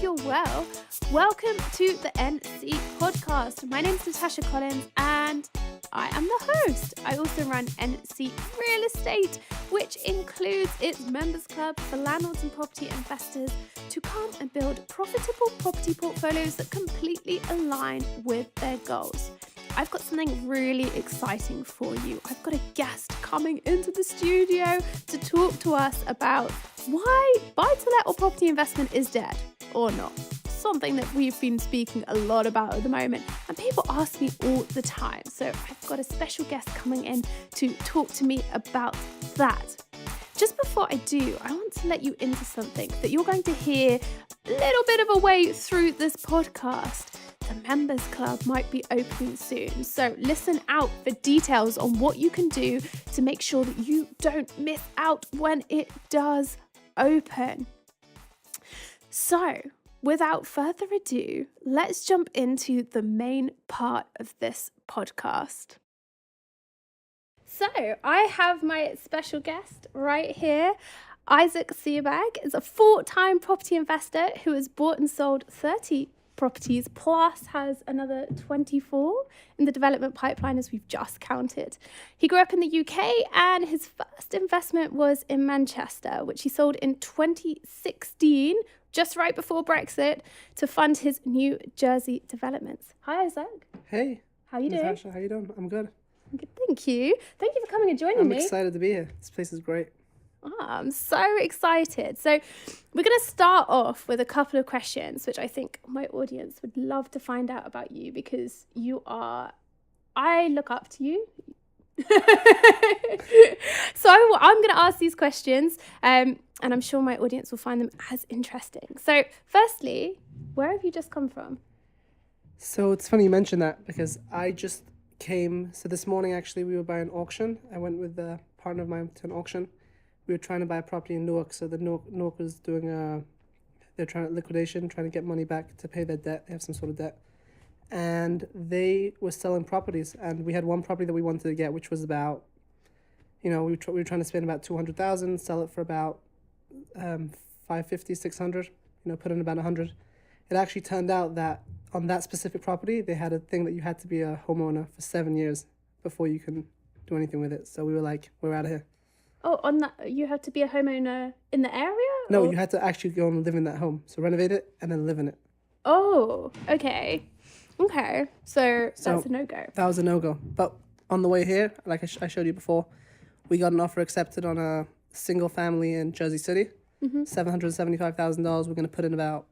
you're well. Welcome to the NC podcast. My name is Natasha Collins and I am the host. I also run NC Real Estate, which includes its members club for landlords and property investors to come and build profitable property portfolios that completely align with their goals. I've got something really exciting for you. I've got a guest coming into the studio to talk to us about why buy-to-let or property investment is dead or not. Something that we've been speaking a lot about at the moment, and people ask me all the time. So I've got a special guest coming in to talk to me about that. Just before I do, I want to let you into something that you're going to hear a little bit of a way through this podcast. The members club might be opening soon, so listen out for details on what you can do to make sure that you don't miss out when it does open. So, without further ado, let's jump into the main part of this podcast. So, I have my special guest right here. Isaac Sebbag is a full-time property investor who has bought and sold 30 properties, plus has another 24 in the development pipeline as we've just counted. He grew up in the UK and his first investment was in Manchester, which he sold in 2016, just right before Brexit, to fund his New Jersey developments. Hi, Isaac. Hey. How you doing? Natasha, how you doing? I'm good. Good, thank you. Thank you for coming and joining me. I'm excited to be here. This place is great. I'm so excited. So we're going to start off with a couple of questions, which I think my audience would love to find out about you because I look up to you. So I'm going to ask these questions and I'm sure my audience will find them as interesting. So firstly, where have you just come from? So it's funny you mention that because I just came. So this morning, actually, we were by an auction. I went with a partner of mine to an auction. We were trying to buy a property in Newark. So the Newark was doing they're trying to liquidation, trying to get money back to pay their debt. They have some sort of debt. And they were selling properties. And we had one property that we wanted to get, which was about, we were trying to spend about $200,000, sell it for about $550, $600, put in about $100. It actually turned out that on that specific property, they had a thing that you had to be a homeowner for 7 years before you can do anything with it. So we were like, we're out of here. Oh, on that, you have to be a homeowner in the area? No, you had to actually go and live in that home. So renovate it and then live in it. Oh, okay. Okay. So that's a no-go. That was a no-go. But on the way here, like I showed you before, we got an offer accepted on a single family in Jersey City. $775,000. We're going to put in about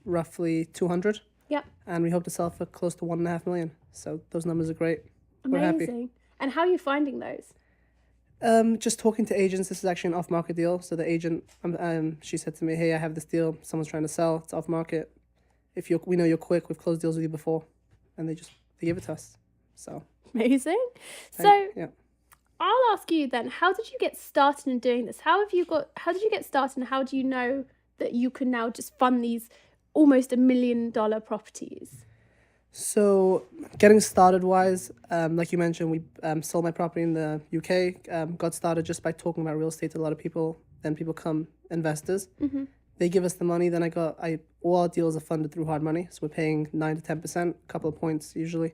roughly 200. Yep. And we hope to sell for close to $1.5 million. So those numbers are great. Amazing. We're happy. And how are you finding those? Just talking to agents. This is actually an off-market deal. So the agent, she said to me, "Hey, I have this deal. Someone's trying to sell. It's off-market. We know you're quick. We've closed deals with you before," and they give it to us. So amazing. Yeah. I'll ask you then. How did you get started in doing this? How did you get started, and how do you know that you can now just fund these almost $1 million properties? So getting started wise, like you mentioned, we sold my property in the UK. Got started just by talking about real estate to a lot of people. Then people come, investors. Mm-hmm. They give us the money. Then all our deals are funded through hard money. So we're paying 9 to 10%, a couple of points usually,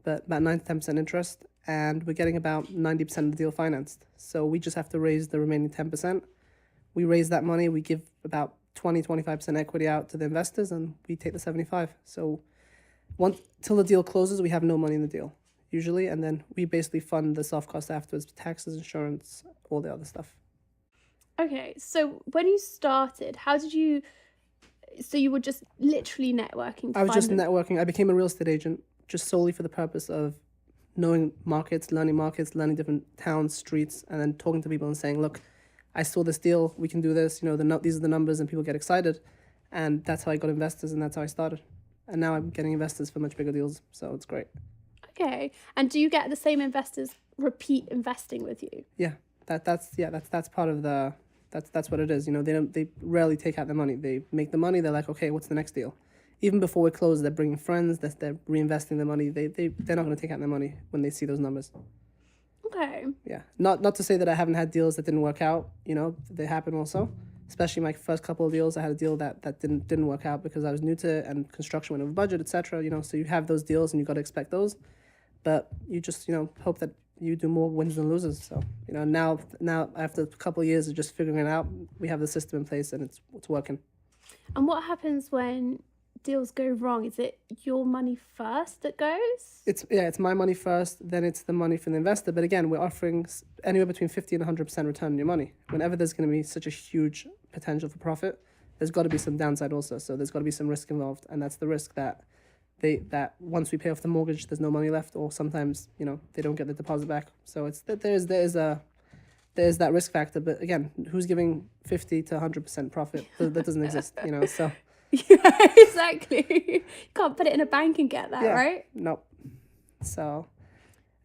but about 9 to 10% interest. And we're getting about 90% of the deal financed. So we just have to raise the remaining 10%. We raise that money. We give about 20-25% equity out to the investors, and we take the 75%. So till the deal closes, we have no money in the deal usually, and then we basically fund the soft cost afterwards: taxes, insurance, all the other stuff. Okay, so when you started, so you were just literally networking? I was just networking. I became a real estate agent just solely for the purpose of knowing markets, learning different towns, streets, and then talking to people and saying, "Look, I saw this deal. We can do this. These are the numbers," and people get excited, and that's how I got investors, and that's how I started. And now I'm getting investors for much bigger deals, so it's great. Okay, and do you get the same investors repeat investing with you? Yeah, that's part of the that's what it is. They rarely take out the money. They make the money. They're like, okay, what's the next deal? Even before we close, they're bringing friends. They're reinvesting the money. They're not going to take out their money when they see those numbers. Okay. Yeah, not to say that I haven't had deals that didn't work out. They happen also. especially my first couple of deals. I had a deal that didn't work out because I was new to it and construction went over budget, etc. So you have those deals and you got to expect those, but you just hope that you do more wins than losers. So now after a couple of years of just figuring it out, we have the system in place and it's working. And what happens when deals go wrong? Is it your money first that goes? It's my money first, then it's the money from the investor. But again, we're offering anywhere between 50 and 100% return on your money. Whenever there's going to be such a huge potential for profit, there's got to be some downside also. So there's got to be some risk involved, and that's the risk that once we pay off the mortgage, there's no money left, or sometimes they don't get the deposit back. So it's that there's that risk factor. But again, who's giving 50 to 100% profit? That doesn't exist. So. Yeah, exactly. You can't put it in a bank and get that, right? Nope. So,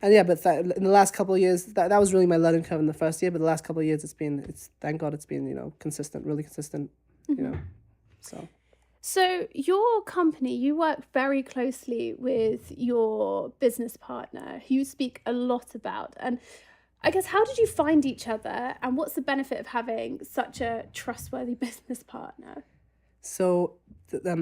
and but in the last couple of years, that was really my learning curve in the first year. But the last couple of years, thank God it's been consistent, really consistent. So your company, you work very closely with your business partner, who you speak a lot about. And I guess, how did you find each other, and what's the benefit of having such a trustworthy business partner? So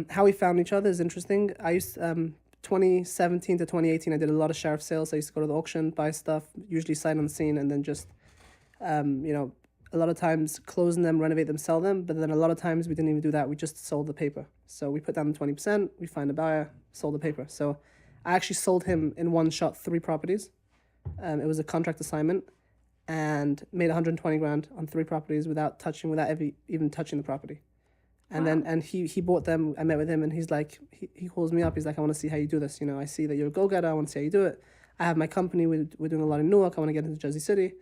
how we found each other is interesting. I used 2017 to 2018, I did a lot of sheriff sales. I used to go to the auction, buy stuff, usually sight on the scene, and then just, a lot of times close them, renovate them, sell them. But then a lot of times we didn't even do that. We just sold the paper. So we put down the 20%, we find a buyer, sold the paper. So I actually sold him in one shot 3 properties. It was a contract assignment, and made 120 grand on 3 properties without even touching the property. And Wow. then he bought them. I met with him, and he's like, he calls me up. He's like, I want to see how you do this. I see that you're a go-getter. I want to see how you do it. I have my company. We're doing a lot in Newark. I want to get into Jersey City.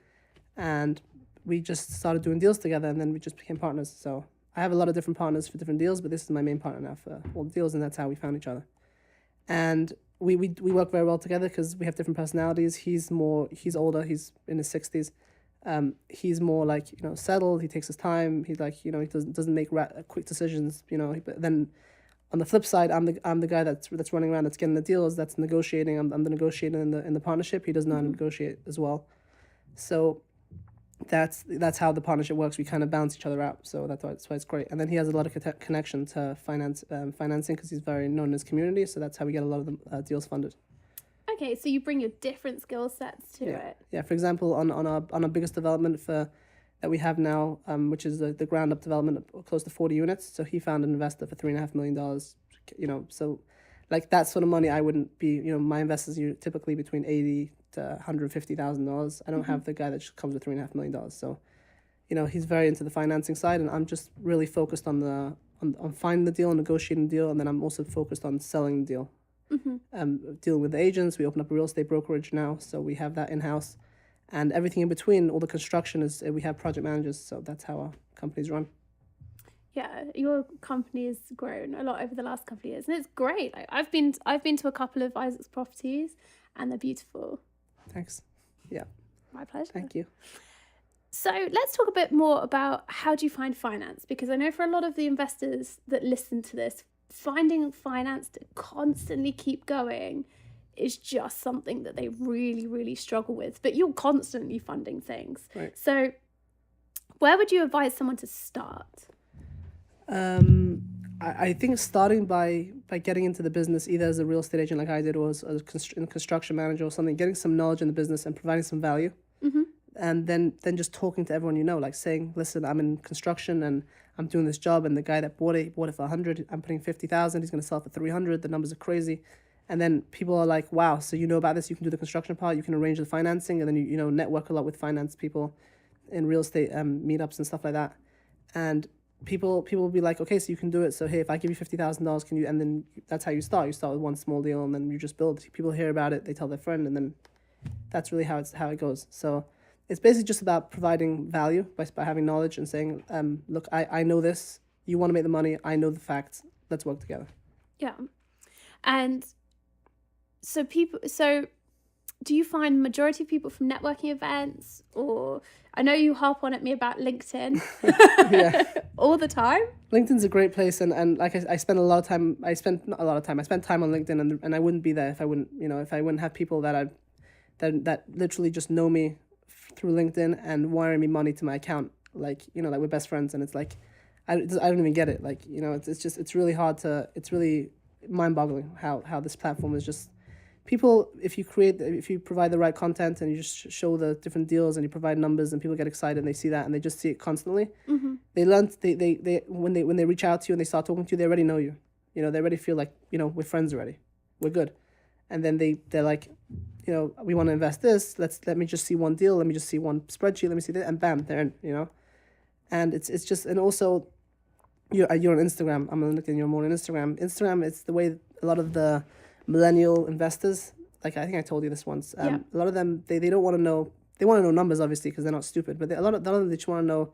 And we just started doing deals together, and then we just became partners. So I have a lot of different partners for different deals, but this is my main partner now for all the deals, and that's how we found each other. And we work very well together because we have different personalities. He's older. He's in his 60s. He's more like settled. He takes his time. He's like he doesn't make quick decisions. But then on the flip side, I'm the guy that's running around, that's getting the deals, that's negotiating. I'm the negotiator in the partnership. He does not negotiate as well. So that's how the partnership works. We kind of balance each other out. So that's why it's great. And then he has a lot of connection to financing because he's very known in his community. So that's how we get a lot of the deals funded. Okay, so you bring your different skill sets to it. Yeah, for example, on our biggest development that we have now, which is the ground up development of close to 40 units. So he found an investor for $3.5 million. So like that sort of money, I wouldn't be. My investors are typically between $80,000 to $150,000. I don't have the guy that just comes with $3.5 million. So, he's very into the financing side, and I'm just really focused on finding the deal, negotiating the deal, and then I'm also focused on selling the deal. Dealing with the agents. We open up a real estate brokerage now, so we have that in-house, and everything in between, all the construction we have project managers. So that's how our companies run. Yeah, your company has grown a lot over the last couple of years, and it's great. Like I've been to a couple of Isaac's properties, and they're beautiful. Thanks. Yeah. My pleasure. Thank you. So let's talk a bit more about how do you find finance, because I know for a lot of the investors that listen to this, finding finance to constantly keep going is just something that they really, really struggle with. But you're constantly funding things. Right. So where would you advise someone to start? I think starting by getting into the business, either as a real estate agent like I did, or as a construction manager or something, getting some knowledge in the business and providing some value. And then just talking to everyone like saying, listen, I'm in construction and I'm doing this job, and the guy that bought it for 100, I'm putting 50,000, he's going to sell for 300, the numbers are crazy. And then people are like, wow, so you know about this, you can do the construction part, you can arrange the financing, and then you network a lot with finance people in real estate meetups and stuff like that. And people will be like, okay, so you can do it. So hey, if I give you $50,000, can you? And then that's how you start. You start with one small deal, and then you just build. People hear about it, they tell their friend, and then that's really how it goes. So it's basically just about providing value by having knowledge and saying, look, I know this. You want to make the money. I know the facts. Let's work together. Yeah, and so do you find majority of people from networking events, or I know you harp on at me about LinkedIn all the time. LinkedIn's a great place, and like I spend a lot of time. I spent time on LinkedIn, and I wouldn't be there if I wouldn't have people that literally just know me through LinkedIn and wiring me money to my account. Like we're best friends, and it's like I don't even get it. Like, you know, it's really hard to, it's really mind-boggling how this platform is just, people, if you provide the right content and you just show the different deals and you provide numbers and people get excited and they see that and they just see it constantly, they learn, they when they reach out to you and they start talking to you, they already know you. You know, they already feel like, you know, we're friends already. We're good. And then they're like, you know, we want to invest this. Let me just see one deal. Let me just see one spreadsheet. Let me see that. And bam, they're in, you know. And it's just, and also, you're on Instagram. I'm looking, you're more on Instagram. Instagram, it's the way a lot of the millennial investors, like I think I told you this once, a lot of them, they don't want to know, they want to know numbers, obviously, because they're not stupid. But a lot of them, they just want to know,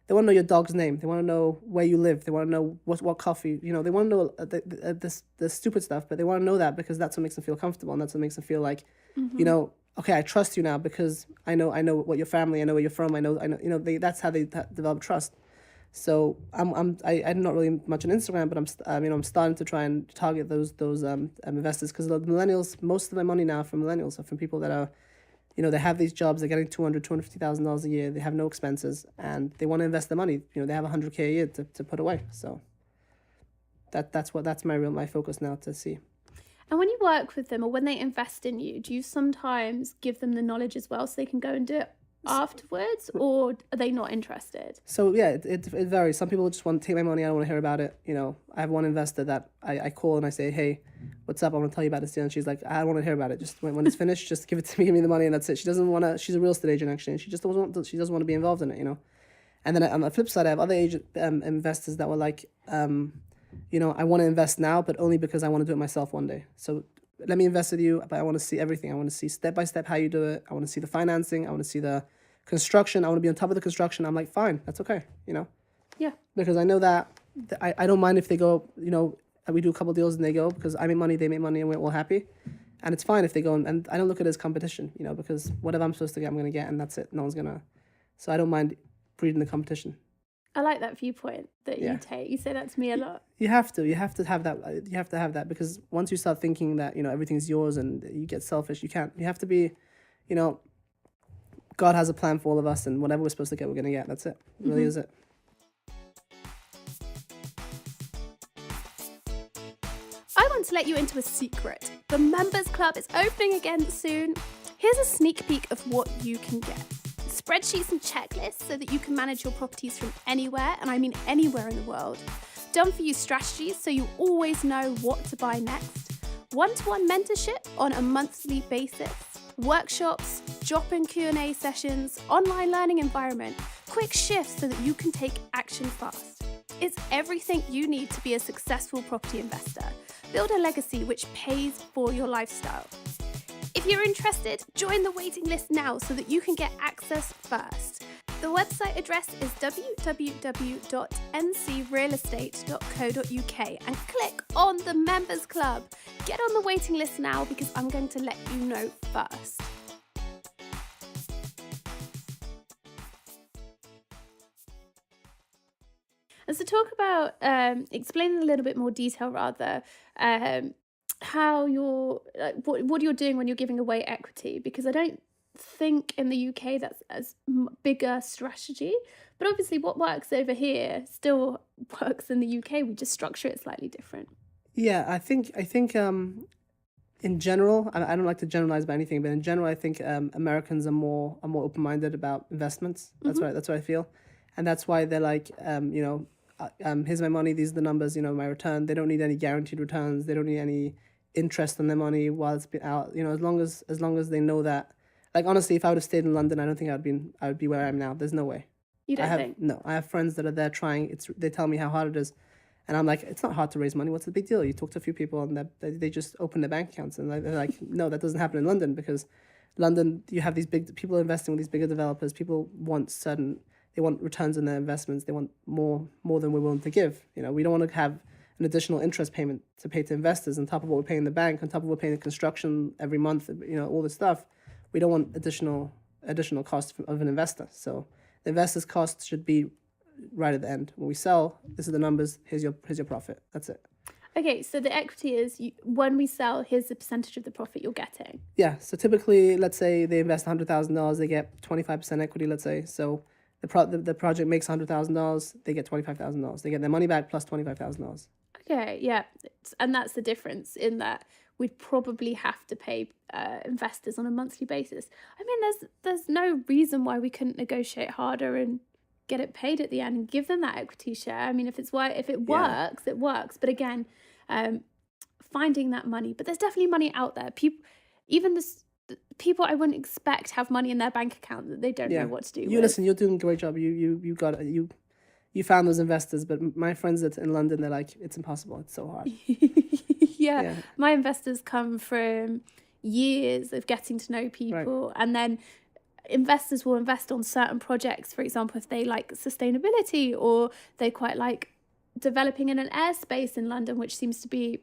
they want to know your dog's name. They want to know where you live. They want to know what coffee, you know, they want to know the stupid stuff, but they want to know that because that's what makes them feel comfortable. And that's what makes them feel like, you know, okay, I trust you now because I know what your family, I know where you're from. I know, you know, that's how they develop trust. So I'm not really much on Instagram, but I'm starting to try and target those investors, because the millennials, most of my money now from millennials are from people that are, you know, they have these jobs, they're getting $250,000 a year, they have no expenses, and they want to invest their money. You know, they have $100K a year to put away. So that's my focus now, to see. And when you work with them or when they invest in you, do you sometimes give them the knowledge as well so they can go and do it afterwards, or are they not interested? So yeah, it varies. Some people just want to take my money, I don't want to hear about it. You know, I have one investor that I call and I say, hey, what's up? I want to tell you about this deal. And she's like, I don't want to hear about it. Just when it's finished, just give it to me, give me the money, and that's it. She doesn't want to, she's a real estate agent actually, and she doesn't want to be involved in it, you know. And then on the flip side, I have other investors that were like, you know, I want to invest now, but only because I want to do it myself one day. So let me invest with you, but I want to see everything. I want to see step by step how you do it. I want to see the financing. I want to see the construction. I want to be on top of the construction. I'm like, fine, that's okay, you know? Yeah. Because I know that I don't mind if they go, you know, we do a couple deals and they go, because I make money, they make money, and we're all happy. And it's fine if they go, and I don't look at it as competition, you know, because whatever I'm supposed to get, I'm going to get, and that's it. No one's going to. So I don't mind breeding the competition. I like that viewpoint that you take. You say that to me a lot. You have to have that. You have to have that, because once you start thinking that, you know, everything's yours and you get selfish, you can't. You have to be, you know, God has a plan for all of us, and whatever we're supposed to get, we're going to get. That's it. It really is it. I want to let you into a secret. The Members Club is opening again soon. Here's a sneak peek of what you can get. Spreadsheets and checklists so that you can manage your properties from anywhere, and I mean anywhere in the world. Done for you strategies so you always know what to buy next. One-to-one mentorship on a monthly basis. Workshops, drop-in Q&A sessions, online learning environment, quick shifts so that you can take action fast. It's everything you need to be a successful property investor. Build a legacy which pays for your lifestyle. If you're interested, join the waiting list now so that you can get access first. The website address is www.ncrealestate.co.uk and click on the Members Club. Get on the waiting list now, because I'm going to let you know first. And so talk about, explain in a little bit more detail rather, how you're, what you're doing when you're giving away equity, because I don't think in the UK that's as big a strategy, but obviously what works over here still works in the UK. We just structure it slightly different. Yeah, I think in general, I don't like to generalize by anything, but in general, I think Americans are more open-minded about investments. That's right. That's what I feel, and that's why they're like, you know, here's my money. These are the numbers. You know, my return. They don't need any guaranteed returns. They don't need any interest on their money while it's been out. You know, as long as they know that. Like, honestly, if I would have stayed in London, I don't think I would be where I am now. There's no way. You don't think? No, I have friends that are there trying. They tell me how hard it is. And I'm like, it's not hard to raise money. What's the big deal? You talk to a few people and they just open their bank accounts. And they're like, no, that doesn't happen in London, because London, you have these big people investing with these bigger developers. People want they want returns on their investments. They want more than we're willing to give. You know, we don't want to have an additional interest payment to pay to investors on top of what we're paying the bank, on top of what we're paying the construction every month, you know, all this stuff. We don't want additional cost of an investor. So the investor's cost should be right at the end. When we sell, this are the numbers, here's your profit. That's it. Okay, so the equity is, when we sell, here's the percentage of the profit you're getting. Yeah, so typically, let's say they invest $100,000, they get 25% equity, let's say. So The project makes $100,000, they get $25,000. They get their money back plus $25,000. Okay, yeah. And that's the difference in that we'd probably have to pay investors on a monthly basis. I mean, there's no reason why we couldn't negotiate harder and get it paid at the end and give them that equity share. I mean, if it works, it works. But again, finding that money. But there's definitely money out there. People I wouldn't expect have money in their bank account that they don't know what to do with. Listen, you're doing a great job. You got it. You found those investors, but my friends that's in London, they're like, it's impossible. It's so hard. Yeah. My investors come from years of getting to know people, and then investors will invest on certain projects. For example, if they like sustainability, or they quite like developing in an airspace in London, which seems to be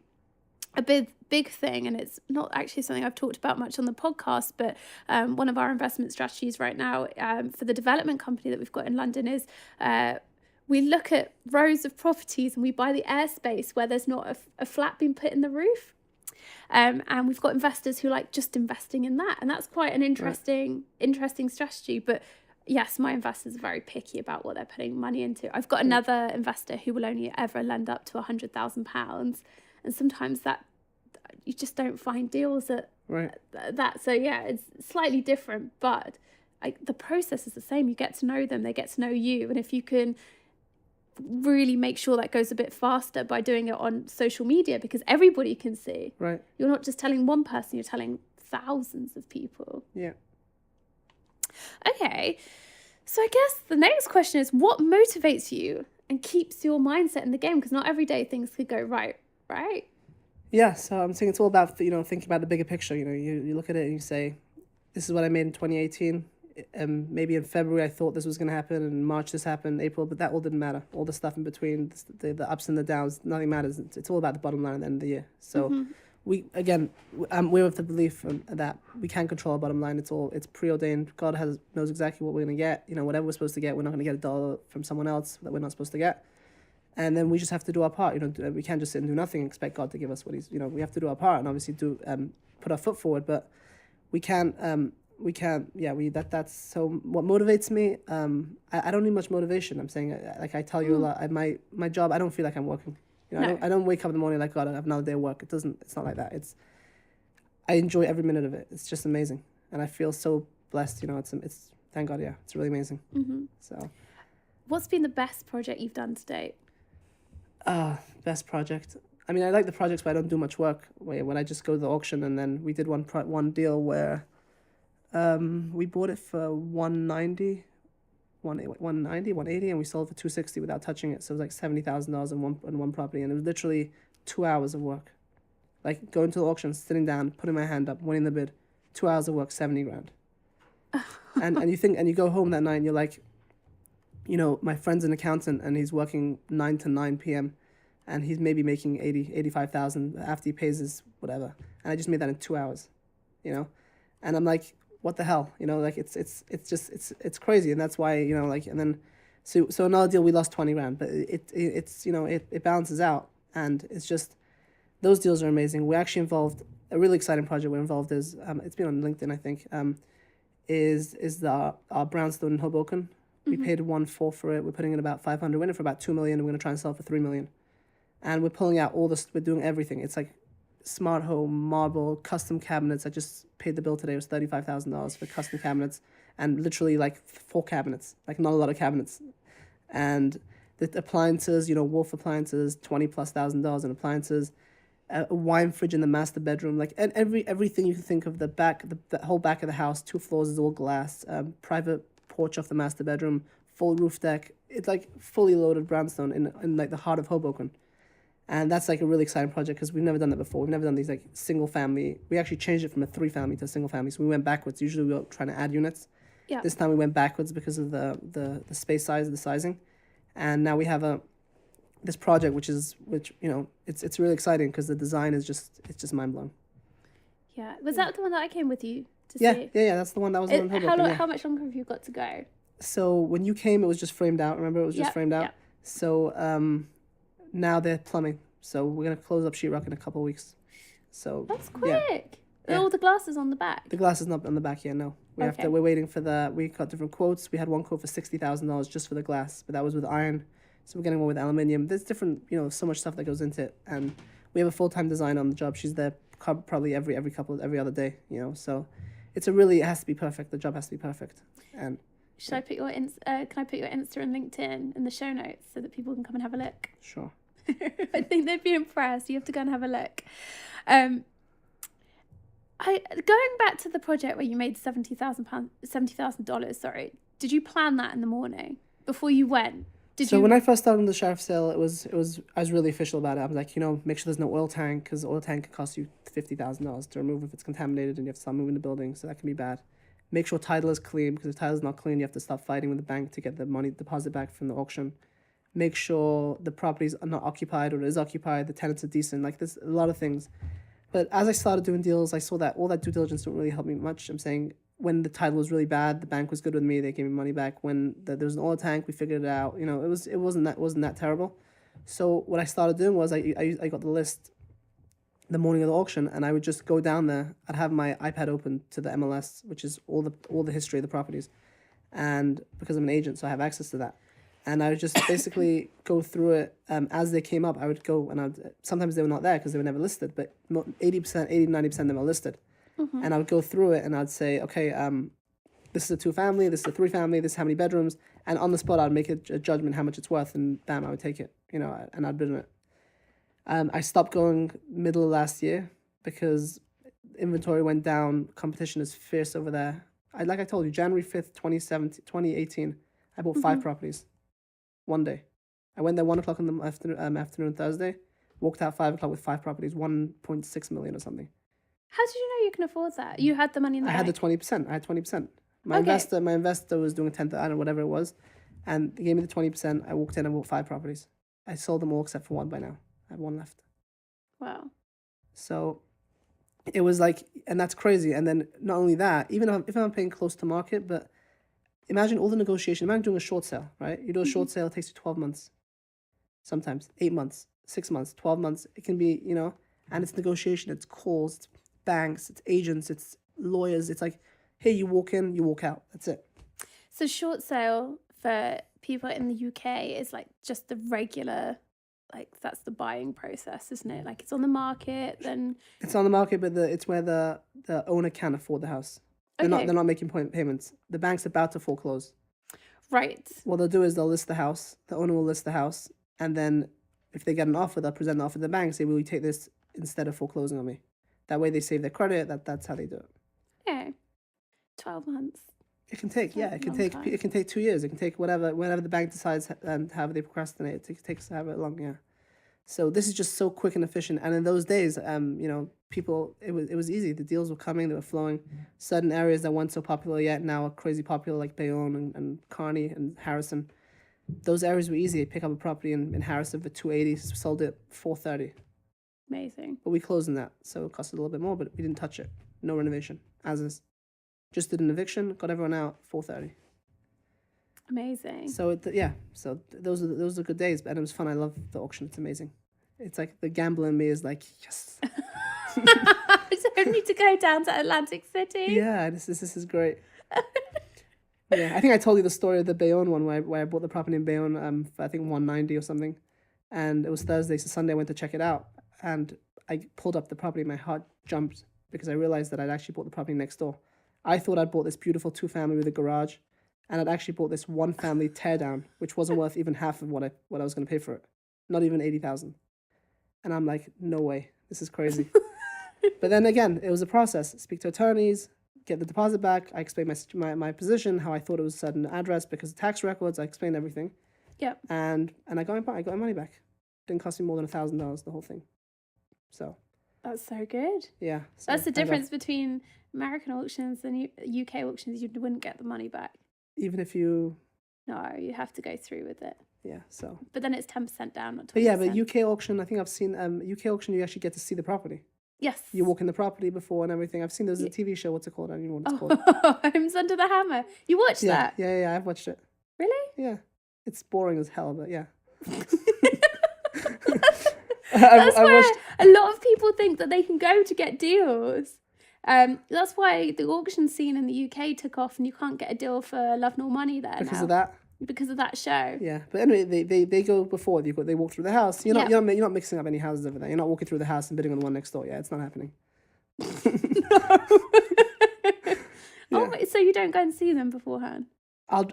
a big thing, and it's not actually something I've talked about much on the podcast, but one of our investment strategies right now for the development company that we've got in London is we look at rows of properties and we buy the airspace where there's not a flat being put in the roof. And we've got investors who like just investing in that. And that's quite an interesting strategy. But yes, my investors are very picky about what they're putting money into. I've got another investor who will only ever lend up to £100,000. And sometimes that you just don't find deals at that. So yeah, it's slightly different, but the process is the same. You get to know them, they get to know you. And if you can really make sure that goes a bit faster by doing it on social media, because everybody can see. Right. You're not just telling one person, you're telling thousands of people. Yeah. Okay. So I guess the next question is, what motivates you and keeps your mindset in the game? Because not every day things could go right? Yeah, so I'm saying it's all about, thinking about the bigger picture. You look at it and you say, this is what I made in 2018. Maybe in February I thought this was going to happen, in March this happened, April, but that all didn't matter. All the stuff in between, the ups and the downs, nothing matters. It's all about the bottom line at the end of the year. So we're of the belief that we can't control our bottom line. It's preordained. God knows exactly what we're going to get. Whatever we're supposed to get, we're not going to get $1 from someone else that we're not supposed to get. And then we just have to do our part. We can't just sit and do nothing and expect God to give us what He's. We have to do our part and obviously put our foot forward. But we can't. That's so. What motivates me? I don't need much motivation. I'm saying, like I tell you a lot. My job. I don't feel like I'm working. No. I don't wake up in the morning like, God, I have another day of work. It's not like that. I enjoy every minute of it. It's just amazing, and I feel so blessed. It's thank God. Yeah, it's really amazing. So, what's been the best project you've done to date? Best project. I mean, I like the projects, but I don't do much work. When I just go to the auction, and then we did one deal where we bought it for 180, and we sold it for 260 without touching it. So it was like $70,000 in one property, and it was literally 2 hours of work. Like going to the auction, sitting down, putting my hand up, winning the bid, 2 hours of work, 70 grand. and you go home that night and you're like, my friend's an accountant and he's working 9 to 9 p.m. and he's maybe making 85,000 after he pays his whatever. And I just made that in 2 hours, and I'm like, what the hell? It's crazy. And that's why, and then, so another deal, we lost 20 grand, but it balances out. And it's just, those deals are amazing. We're actually involved, a really exciting project we're involved is, it's been on LinkedIn, I think, is our brownstone in Hoboken. We paid 1.4 for it. We're putting in about 500. We're in it for about 2 million. And we're going to try and sell it for 3 million. And we're pulling out all this. We're doing everything. It's like smart home, marble, custom cabinets. I just paid the bill today. It was $35,000 for custom cabinets, and literally like 4 cabinets. Like not a lot of cabinets. And the appliances, Wolf appliances, $20,000+ in appliances. A wine fridge in the master bedroom, like, and everything you can think of. The whole back of the house, 2 floors is all glass. Private porch off the master bedroom, full roof deck. It's like fully loaded brownstone in like the heart of Hoboken. And that's like a really exciting project because we've never done that before. We've never done these like single family. We actually changed it from a 3-family to a single family. So we went backwards. Usually we were trying to add units. Yeah. This time we went backwards because of the space size, the sizing. And now we have this project which it's really exciting because the design is just mind blowing. Yeah. Was that the one that I came with you to see? Yeah, that's the one that was on Hoboken. How much longer have you got to go? So when you came, it was just framed out. Remember, it was just framed out. Yeah. So now they're plumbing. So we're gonna close up sheetrock in a couple of weeks. So that's quick. Yeah. All the glass is on the back. The glass is not on the back yet. No, we're waiting for we got different quotes. We had one quote for $60,000 just for the glass, but that was with iron. So we're getting one with aluminium. There's different, so much stuff that goes into it, and we have a full-time designer on the job. She's there probably every other day. So it has to be perfect. The job has to be perfect. And should I put your can I put your Insta and LinkedIn in the show notes so that people can come and have a look? Sure. I think they'd be impressed. You have to go and have a look. Going back to the project where you made $70,000. Sorry, did you plan that in the morning before you went? When I first started on the sheriff's sale, I was really official about it. I was like, make sure there's no oil tank, because the oil tank can cost you $50,000 to remove if it's contaminated, and you have to start moving the building, so that can be bad. Make sure title is clean, because if title is not clean, you have to start fighting with the bank to get the money deposit back from the auction. Make sure the properties are not occupied, or it is occupied, the tenants are decent. Like, there's a lot of things. But as I started doing deals, I saw that all that due diligence didn't really help me much. I'm saying, when the title was really bad, the bank was good with me. They gave me money back. When there was an oil tank, we figured it out. It wasn't that terrible. So what I started doing was I got the list the morning of the auction, and I would just go down there. I'd have my iPad open to the MLS, which is all the history of the properties, and because I'm an agent, so I have access to that. And I would just basically go through it as they came up. I would go, and sometimes they were not there because they were never listed, but 90% of them are listed. Mm-hmm. And I would go through it, and I'd say, okay, this is a 2-family, this is a 3-family, this is how many bedrooms, and on the spot I'd make a judgment how much it's worth, and bam, I would take it, and I'd bid on it. I stopped going middle of last year because inventory went down. Competition is fierce over there. Like I told you, January 5th, 2018, I bought 5 properties. One day. I went there 1 o'clock in the afternoon Thursday, walked out 5 o'clock with 5 properties, 1.6 million or something. How did you know you can afford that? You had the money in the bank? I had the 20%. I had 20%. My investor was doing 10th, I don't know, whatever it was, and they gave me the 20%. I walked in and bought 5 properties. I sold them all except for 1 by now. I have 1 left. Wow. So it was like, and that's crazy. And then not only that, even if I'm paying close to market, but imagine all the negotiation. Imagine doing a short sale, right? You do a short sale, it takes you 12 months. Sometimes 8 months, 6 months, 12 months. It can be, and it's negotiation, it's calls, it's banks, it's agents, it's lawyers. It's like, hey, you walk in, you walk out. That's it. So short sale for people in the UK is like just the regular, like that's the buying process, isn't it? Like it's on the market, then it's on the market, but it's where the owner can't afford the house. They're not making payments. The bank's about to foreclose. Right. What they'll do is they'll list the house. The owner will list the house, and then if they get an offer, they'll present the offer to the bank. Say, will you take this instead of foreclosing on me? That way they save their credit. That's how they do it. Yeah. 12 months. It can take, it can take 2 years. It can take whatever the bank decides and however they procrastinate. It takes however long, yeah. So this is just so quick and efficient. And in those days, people, it was easy. The deals were coming, they were flowing. Certain areas that weren't so popular yet now are crazy popular, like Bayonne and Kearney and Harrison. Those areas were easy. Pick up a property in Harrison for $280, sold it $430. Amazing. But we closed on that, so it cost a little bit more, but we didn't touch it. No renovation, as is. Just did an eviction, got everyone out, $430. Amazing. So so those are good days, and it was fun. I love the auction. It's amazing. It's like the gambler in me is like, yes. I don't need to go down to Atlantic City. Yeah, this is great. Yeah, I think I told you the story of the Bayonne one where I bought the property in Bayonne for I think $190 or something, and it was Thursday, so Sunday I went to check it out, and I pulled up the property. My heart jumped because I realized that I'd actually bought the property next door. I thought I'd bought this beautiful 2-family with a garage, and I'd actually bought this 1-family teardown, which wasn't worth even half of what I was going to pay for it, not even $80,000. And I'm like, no way, this is crazy. But then again, it was a process. Speak to attorneys, get the deposit back. I explained my position, how I thought it was a certain address because of tax records. I explained everything. Yep. And I got my money back. Didn't cost me more than $1,000 the whole thing. So. That's so good. Yeah. So that's the difference between American auctions and UK auctions. You wouldn't get the money back. Even if you. No, you have to go through with it. Yeah. So. But then it's 10% down, not 20%. But yeah, but UK auction. I think I've seen UK auction. You actually get to see the property. Yes. You walk in the property before and everything. I've seen there's a TV show. What's it called? I don't even know what it's called. Homes Under the Hammer. You watched that? Yeah. I've watched it. Really? Yeah. It's boring as hell, but yeah. That's where a lot of people think that they can go to get deals. That's why the auction scene in the UK took off, and you can't get a deal for love nor money there Because now. of that? Because of that show. Yeah, but anyway, they go before. They walk through the house. You're not mixing up any houses over there. You're not walking through the house and bidding on the one next door. Yeah, it's not happening. Oh, so you don't go and see them beforehand?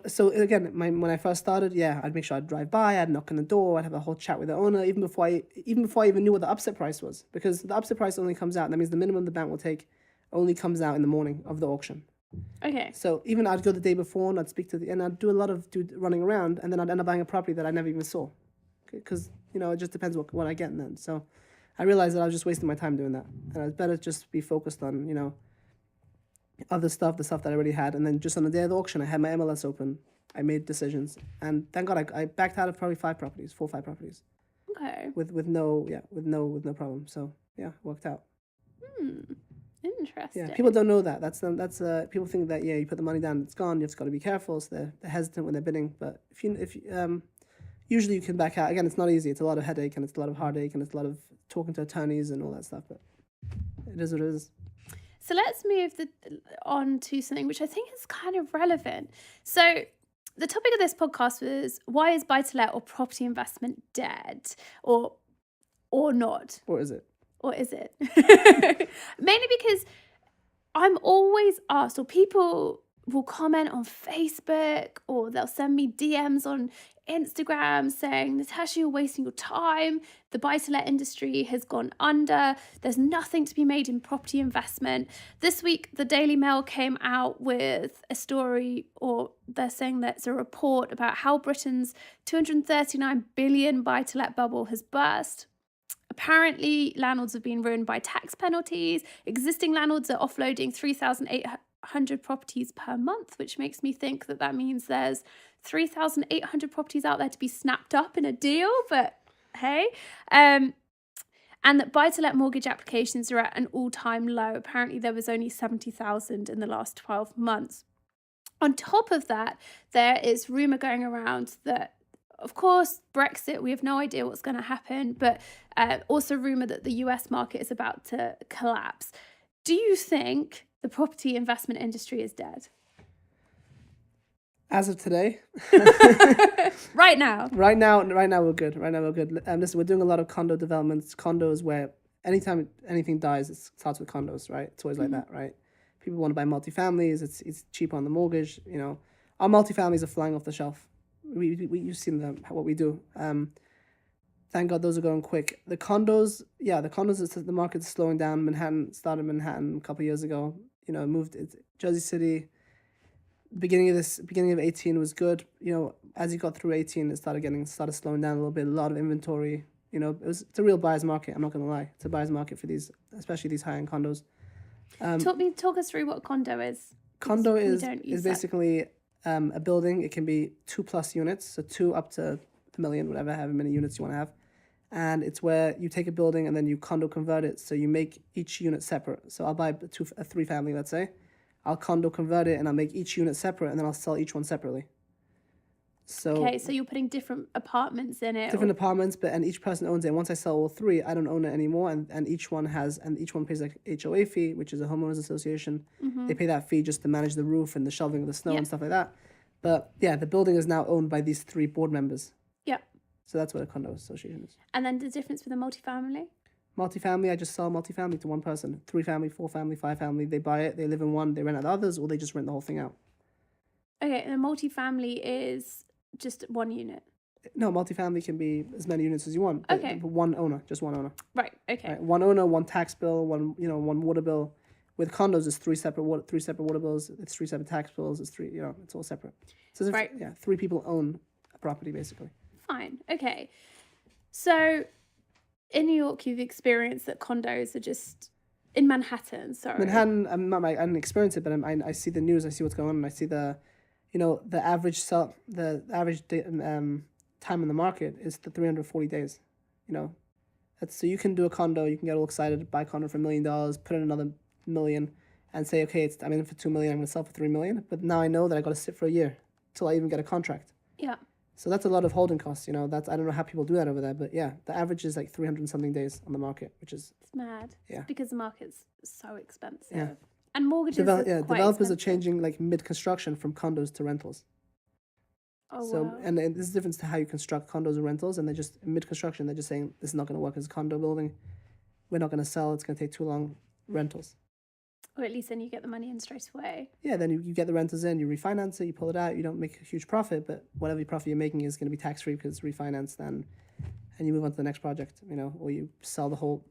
So again, when I first started, I'd make sure I'd drive by, I'd knock on the door, I'd have a whole chat with the owner, even before I even knew what the upset price was, because the upset price only comes out. That means the minimum the bank will take only comes out in the morning of the auction. Okay. So even I'd go the day before and I'd speak and I'd do a lot of running around, and then I'd end up buying a property that I never even saw, because it just depends what I get then. So I realized that I was just wasting my time doing that, and I'd better just be focused on other stuff, the stuff that I already had. And then just on the day of the auction, I had my MLS open. I made decisions, and thank God I backed out of probably 4 or 5 properties. Okay. With no problem. So worked out. Interesting. Yeah, people don't know that. That's people think that you put the money down, it's gone. You've just got to be careful. So they're hesitant when they're bidding. But if usually you can back out. Again, it's not easy. It's a lot of headache, and it's a lot of heartache, and it's a lot of talking to attorneys and all that stuff. But it is what it is. So let's move on to something which I think is kind of relevant. So the topic of this podcast was, why is buy-to-let or property investment dead, or not? Or is it? Or is it? Mainly because I'm always asked, or people will comment on Facebook, or they'll send me DMs on Instagram saying, Natasha, you're wasting your time. The buy-to-let industry has gone under. There's nothing to be made in property investment. This week, the Daily Mail came out with a story, or they're saying that it's a report about how Britain's 239 billion buy-to-let bubble has burst. Apparently, landlords have been ruined by tax penalties. Existing landlords are offloading 3,800 properties per month, which makes me think that means there's 3,800 properties out there to be snapped up in a deal. But hey, and that buy-to-let mortgage applications are at an all-time low. Apparently, there was only 70,000 in the last 12 months. On top of that, there is rumour going around that, of course, Brexit, we have no idea what's going to happen, but also rumour that the US market is about to collapse. Do you think the property investment industry is dead? As of today? Right now, we're good. Listen, we're doing a lot of condo developments, condos where anytime anything dies, it starts with condos, right? It's always like that, right? People want to buy multifamilies. It's cheap on the mortgage. Our multifamilies are flying off the shelf. You've seen what we do. Thank God those are going quick. The condos, the market's slowing down. Started Manhattan a couple of years ago. Moved Jersey City. Beginning of 18 was good. As you got through 18, it started slowing down a little bit. A lot of inventory. It's a real buyer's market. I'm not gonna lie. It's a buyer's market for these, especially these high-end condos. Talk us through what a condo is. Condo is basically a building. It can be 2+ units, so 2 up to 1 million, whatever, however many units you want to have. And it's where you take a building and then you condo convert it, so you make each unit separate. So I'll buy a 3-family, let's say. I'll condo convert it and I'll make each unit separate, and then I'll sell each one separately. So you're putting different apartments in it. Apartments, and each person owns it. And once I sell all 3, I don't own it anymore, and each one pays like HOA fee, which is a homeowners association. Mm-hmm. They pay that fee just to manage the roof and the shelving of the snow and stuff like that. But the building is now owned by these 3 board members. Yeah. So that's what a condo association is. And then the difference with a multifamily? Multifamily, I just sell multifamily to one person. 3-family, 4-family, 5-family. They buy it, they live in one, they rent out the others, or they just rent the whole thing out. Okay, and a multifamily is just 1 unit? No, multifamily can be as many units as you want. Okay. But one owner, just one owner. Right, okay. Right, one owner, one tax bill, one water bill. With condos, it's 3 separate water bills, it's 3 separate tax bills, it's all separate. So right. 3 people own a property, basically. Fine, okay. So in New York, you've experienced that condos are just in Manhattan. Manhattan, I didn't experience it, but I see the news. I see what's going on, and I see the average time in the market is the 340 days. So you can do a condo, you can get all excited, buy a condo for $1 million, put in another $1 million, and say, okay, I'm in for $2 million, I'm gonna sell for $3 million. But now I know that I got to sit for a year till I even get a contract. Yeah. So that's a lot of holding costs, you know. That's, I don't know how people do that over there, but yeah, the average is like 300 and something days on the market, which is It's mad. Yeah. It's because the market's so expensive. Yeah. And mortgages are quite developers expensive. are changing like mid-construction from condos to rentals. Oh, So wow. and there's a difference to how you construct condos or rentals, and they're just mid-construction. They're just saying this is not going to work as a condo building. We're not going to sell. It's going to take too long. Rentals. Or at least then you get the money in straight away. Yeah, then you get the rentals in, you refinance it, you pull it out. You don't make a huge profit, but whatever profit you're making is going to be tax-free because it's refinanced, and you move on to the next project. You know, or you sell the whole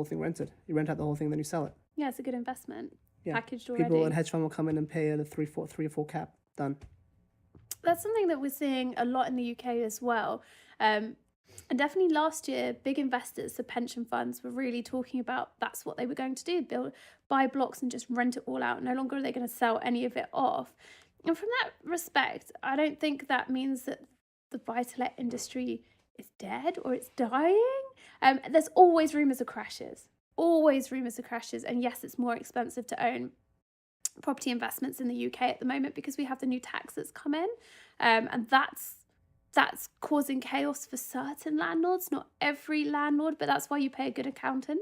thing rented. You rent out the whole thing, then you sell it. Yeah, it's a good investment. Yeah. Packaged already. People and hedge fund will come in and pay at a 3 or 4 cap. Done. That's something that we're seeing a lot in the UK as well. And definitely last year, big investors, the pension funds, were really talking about that's what they were going to do, buy blocks and just rent it all out. No longer are they going to sell any of it off. And from that respect, I don't think that means that the buy-to-let industry is dead or it's dying. There's always rumours of crashes. And yes, it's more expensive to own property investments in the UK at the moment because we have the new tax that's come in, and that's causing chaos for certain landlords, not every landlord, but that's why you pay a good accountant,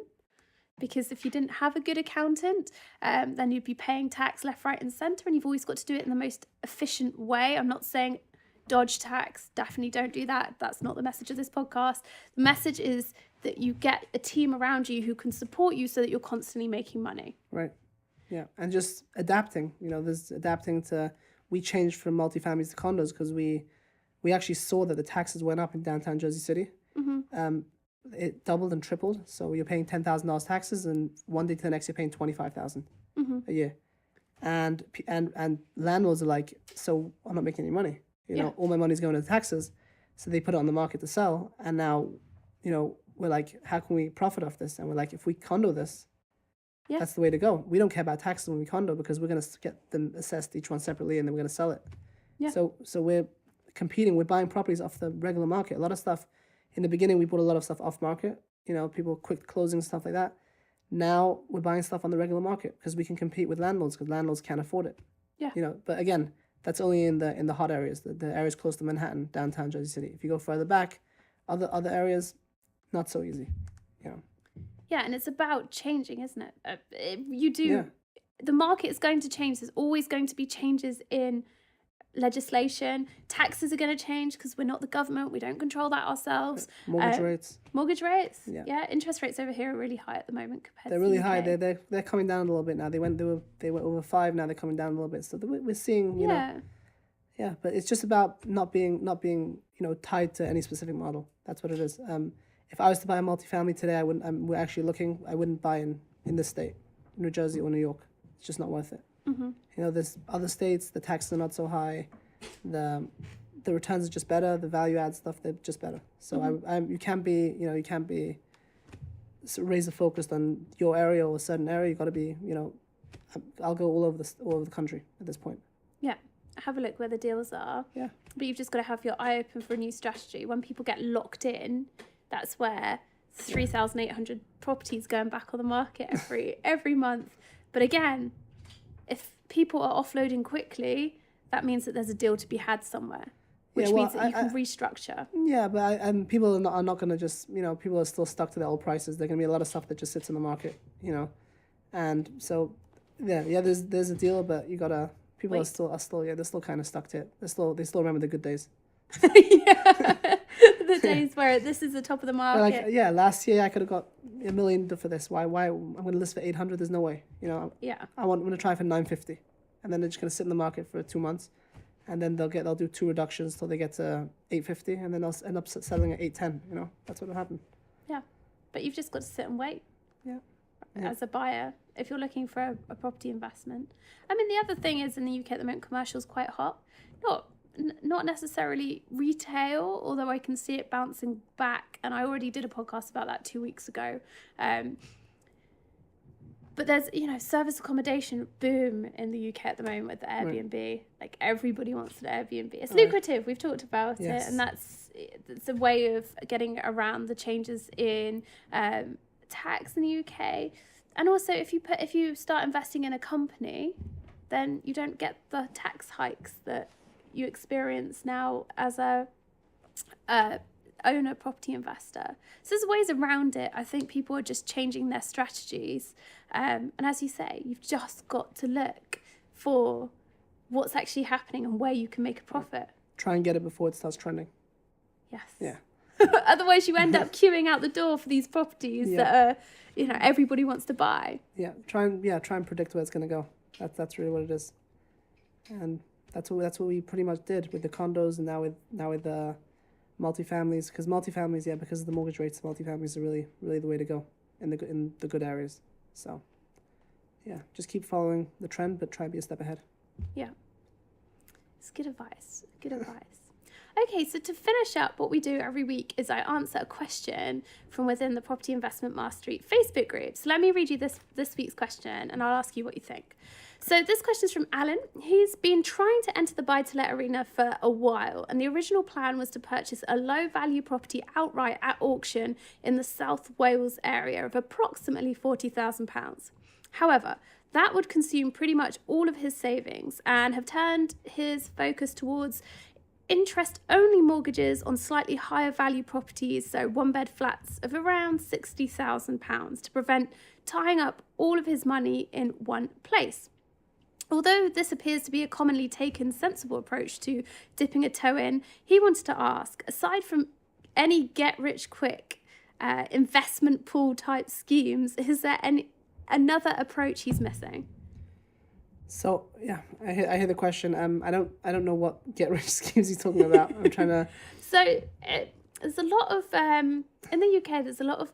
because if you didn't have a good accountant, then you'd be paying tax left, right and centre, and you've always got to do it in the most efficient way. I'm not saying dodge tax, definitely don't do that. That's not the message of this podcast. The message is that you get a team around you who can support you so that you're constantly making money. Right. Yeah, and just adapting. You know, there's adapting to. We changed from multifamilies to condos because we actually saw that the taxes went up in downtown Jersey City. Mm-hmm. It doubled and tripled. So you're paying $10,000 taxes, and one day to the next you're paying $25,000 a year. And landlords are like, so I'm not making any money. You know, all my money's going to taxes. So they put it on the market to sell, and now, you know, we're like, how can we profit off this? And we're like, if we condo this. Yeah. That's the way to go. We don't care about taxes when we condo because we're going to get them assessed each one separately and then we're going to sell it. Yeah. So we're competing. We're buying properties off the regular market. A lot of stuff, in the beginning, we bought a lot of stuff off market. You know, people quick closing, stuff like that. Now we're buying stuff on the regular market because we can compete with landlords because landlords can't afford it. Yeah. You know, but again, that's only in the hot areas, the areas close to Manhattan, downtown Jersey City. If you go further back, other areas, not so easy. You know. Yeah, and it's about changing, isn't it? The market is going to change. There's always going to be changes in legislation. Taxes are going to change because we're not the government. We don't control that ourselves. Mortgage rates. Yeah. Interest rates over here are really high at the moment compared. They're really high. They're coming down a little bit now. They were over 5. Now they're coming down a little bit. So we're seeing, you know. Yeah, but it's just about not being tied to any specific model. That's what it is. If I was to buy a multifamily today, I wouldn't buy in this state, New Jersey or New York. It's just not worth it. Mm-hmm. You know, there's other states, the taxes are not so high, the returns are just better, the value add stuff, they're just better. So you can't be razor focused on your area or a certain area. You got to be, I'll go all over the country at this point. Yeah. Have a look where the deals are. Yeah. But you've just got to have your eye open for a new strategy. When people get locked in, that's where 3,800 properties going back on the market every month. But again, if people are offloading quickly, that means that there's a deal to be had somewhere, which means that you can restructure. Yeah, but people are not going to just, people are still stuck to their old prices. There's going to be a lot of stuff that just sits in the market, and so there's a deal, but you gotta. People are still they're still kind of stuck to it. They still remember the good days. The days where this is the top of the market. Like, last year I could have got $1 million for this. Why I'm going to list for 800? There's no way. I'm going to try for 950, and then they're just going to sit in the market for 2 months, and then they'll do 2 reductions till they get to 850, and then they'll end up selling at 810. That's what will happen. Yeah, but you've just got to sit and wait. Yeah. As a buyer, if you're looking for a property investment. I mean, the other thing is in the UK at the moment, commercial's quite hot. Not necessarily retail, although I can see it bouncing back. And I already did a podcast about that 2 weeks ago. But there's, service accommodation boom in the UK at the moment with the Airbnb. Right. Like everybody wants an Airbnb. It's lucrative. We've talked about it. And it's a way of getting around the changes in tax in the UK. And also if you start investing in a company, then you don't get the tax hikes that you experience now as a owner property investor. So there's ways around it. I think people are just changing their strategies. And as you say, you've just got to look for what's actually happening and where you can make a profit. Try and get it before it starts trending. Yes. Yeah. Otherwise you end up queuing out the door for these properties that are, everybody wants to buy. Yeah. Try and predict where it's going to go. That's really what it is. And that's what we pretty much did with the condos, and now with the multifamilies, because because of the mortgage rates, multifamilies are really the way to go in the good areas. So yeah, just keep following the trend, but try and be a step ahead. Yeah, it's good advice. Okay, so to finish up, what we do every week is I answer a question from within the Property Investment Mastery Facebook group. So let me read you this week's question, and I'll ask you what you think. So this question is from Alan. He's been trying to enter the buy-to-let arena for a while, and the original plan was to purchase a low-value property outright at auction in the South Wales area of approximately £40,000. However, that would consume pretty much all of his savings and have turned his focus towards interest-only mortgages on slightly higher value properties, so one-bed flats of around £60,000, to prevent tying up all of his money in one place. Although this appears to be a commonly taken sensible approach to dipping a toe in, he wanted to ask, aside from any get-rich-quick investment pool type schemes, is there another approach he's missing? So yeah, I hear the question. I don't know what get rich schemes he's talking about. I'm trying to. So there's a lot of in the UK. There's a lot of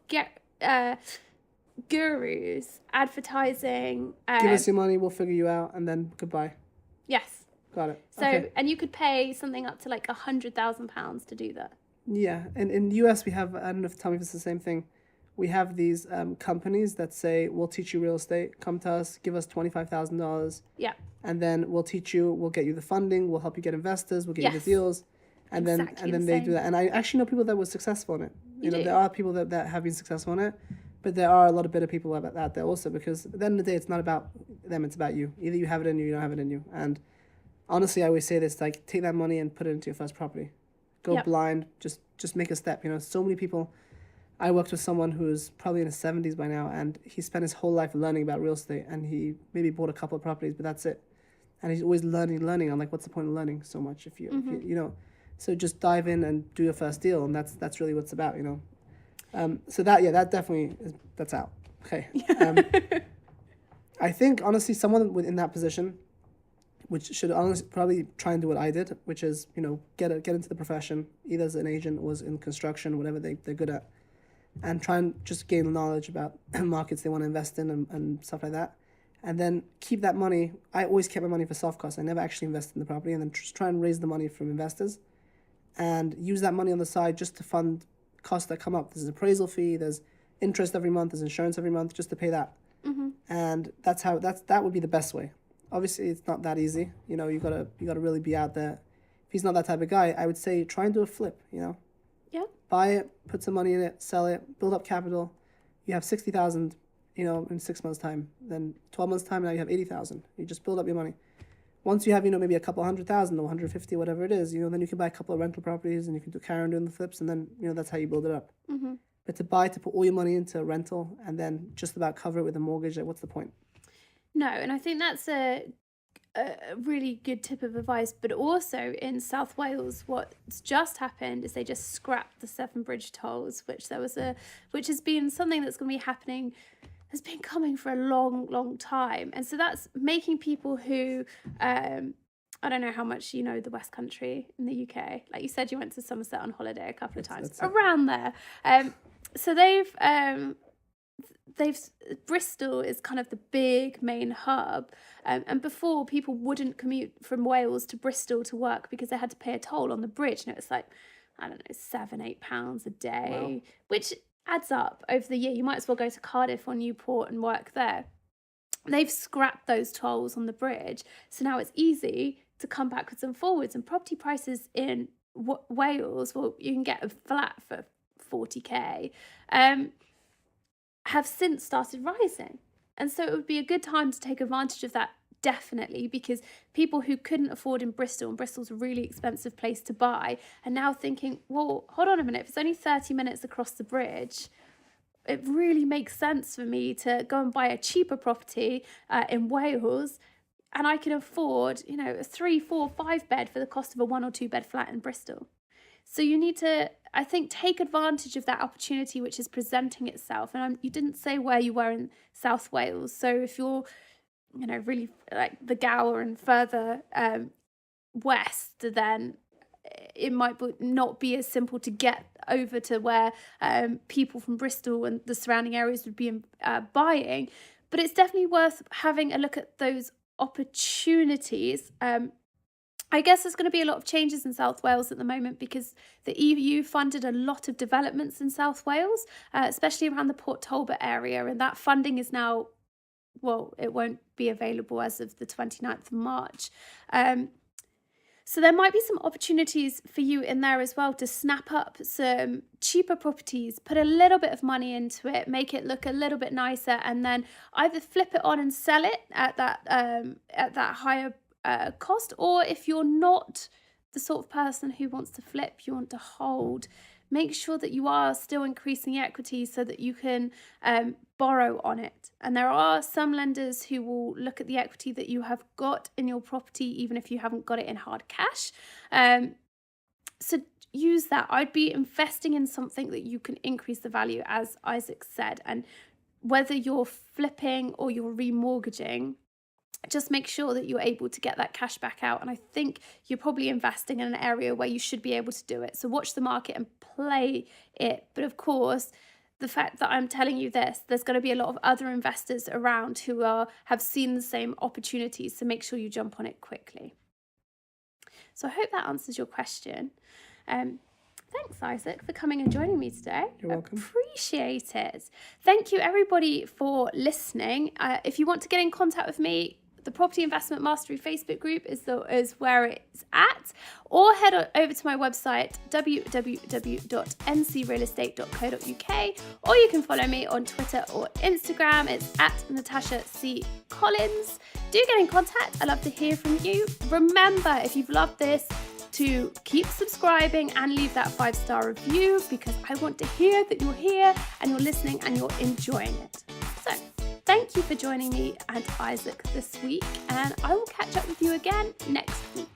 gurus advertising. Give us your money, we'll figure you out, and then goodbye. Yes. Got it. So okay. And you could pay something up to like £100,000 to do that. Yeah, and in the US we have, I don't know if tell me if it's the same thing. We have these companies that say, we'll teach you real estate. Come to us, give us $25,000. Yeah. And then we'll teach you, we'll get you the funding, we'll help you get investors, we'll get you the deals. And then they do that. And I actually know people that were successful in it. You know, there are people that have been successful in it, but there are a lot of better people out there also, because at the end of the day, it's not about them, it's about you. Either you have it in you, you don't have it in you. And honestly, I always say this, like, take that money and put it into your first property. Go blind, just make a step. You know, so many people. I worked with someone who's probably in his 70s by now, and he spent his whole life learning about real estate, and he maybe bought a couple of properties, but that's it. And he's always learning. I'm like, what's the point of learning so much if you know? So just dive in and do your first deal, and that's really what it's about, you know. So that definitely that's out. Okay. I think honestly, someone within that position, which should honestly probably try and do what I did, which is, you know, get into the profession, either as an agent or as in construction, whatever they're good at. And try and just gain knowledge about markets they want to invest in and stuff like that. And then keep that money. I always kept my money for soft costs. I never actually invested in the property. And then just try and raise the money from investors and use that money on the side just to fund costs that come up. There's an appraisal fee, there's interest every month, there's insurance every month, just to pay that. Mm-hmm. And that would be the best way. Obviously, it's not that easy. You know, you gotta really be out there. If he's not that type of guy, I would say try and do a flip, you know. Yeah. Buy it, put some money in it, sell it, build up capital. You have 60,000, you know, in 6 months' time. Then 12 months' time, now you have 80,000. You just build up your money. Once you have, you know, maybe a couple 100,000 or 150, whatever it is, you know, then you can buy a couple of rental properties and you can carry on doing the flips, and then, you know, that's how you build it up. Mm-hmm. But to put all your money into rental and then just about cover it with a mortgage, like, what's the point? No, and I think that's a really good tip of advice. But also in South Wales, what's just happened is they just scrapped the Severn Bridge tolls, which has been something that's going to be happening, has been coming for a long time. And so that's making people who, I don't know how much you know the West Country in the UK. Like you said, you went to Somerset on holiday a couple of times, around there. So Bristol is kind of the big main hub, and before people wouldn't commute from Wales to Bristol to work because they had to pay a toll on the bridge, and it was like, I don't know, £7-8 a day, which adds up over the year. You might as well go to Cardiff or Newport and work there. They've scrapped those tolls on the bridge, so now it's easy to come backwards and forwards. And property prices in Wales, well, you can get a flat for 40k. Have since started rising. And so it would be a good time to take advantage of that definitely, because people who couldn't afford in Bristol, and Bristol's a really expensive place to buy, are now thinking, well, hold on a minute, if it's only 30 minutes across the bridge, it really makes sense for me to go and buy a cheaper property in Wales, and I can afford, a 3, 4, 5 bed for the cost of a 1 or 2 bed flat in Bristol. So you need to, I think, take advantage of that opportunity which is presenting itself. And you didn't say where you were in South Wales. So if you're, really like the Gower and further west, then it might not be as simple to get over to where people from Bristol and the surrounding areas would be buying. But it's definitely worth having a look at those opportunities. I guess there's going to be a lot of changes in South Wales at the moment because the EU funded a lot of developments in South Wales, especially around the Port Talbot area, and that funding is now, it won't be available as of the 29th of March. So there might be some opportunities for you in there as well to snap up some cheaper properties, put a little bit of money into it, make it look a little bit nicer, and then either flip it on and sell it at that higher cost, or if you're not the sort of person who wants to flip, you want to hold, make sure that you are still increasing the equity so that you can borrow on it. And there are some lenders who will look at the equity that you have got in your property even if you haven't got it in hard cash. So use that. I'd be investing in something that you can increase the value, as Isaac said. And whether you're flipping or you're remortgaging, just make sure that you're able to get that cash back out. And I think you're probably investing in an area where you should be able to do it. So watch the market and play it. But of course, the fact that I'm telling you this, there's going to be a lot of other investors around who have seen the same opportunities. So make sure you jump on it quickly. So I hope that answers your question. Thanks, Isaac, for coming and joining me today. You're welcome. Appreciate it. Thank you, everybody, for listening. If you want to get in contact with me, the Property Investment Mastery Facebook group is where it's at, or head over to my website, www.ncrealestate.co.uk, or you can follow me on Twitter or Instagram. It's at Natasha C. Collins. Do get in contact. I'd love to hear from you. Remember, if you've loved this, to keep subscribing and leave that 5-star review, because I want to hear that you're here and you're listening and you're enjoying it. So thank you for joining me and Isaac this week, and I will catch up with you again next week.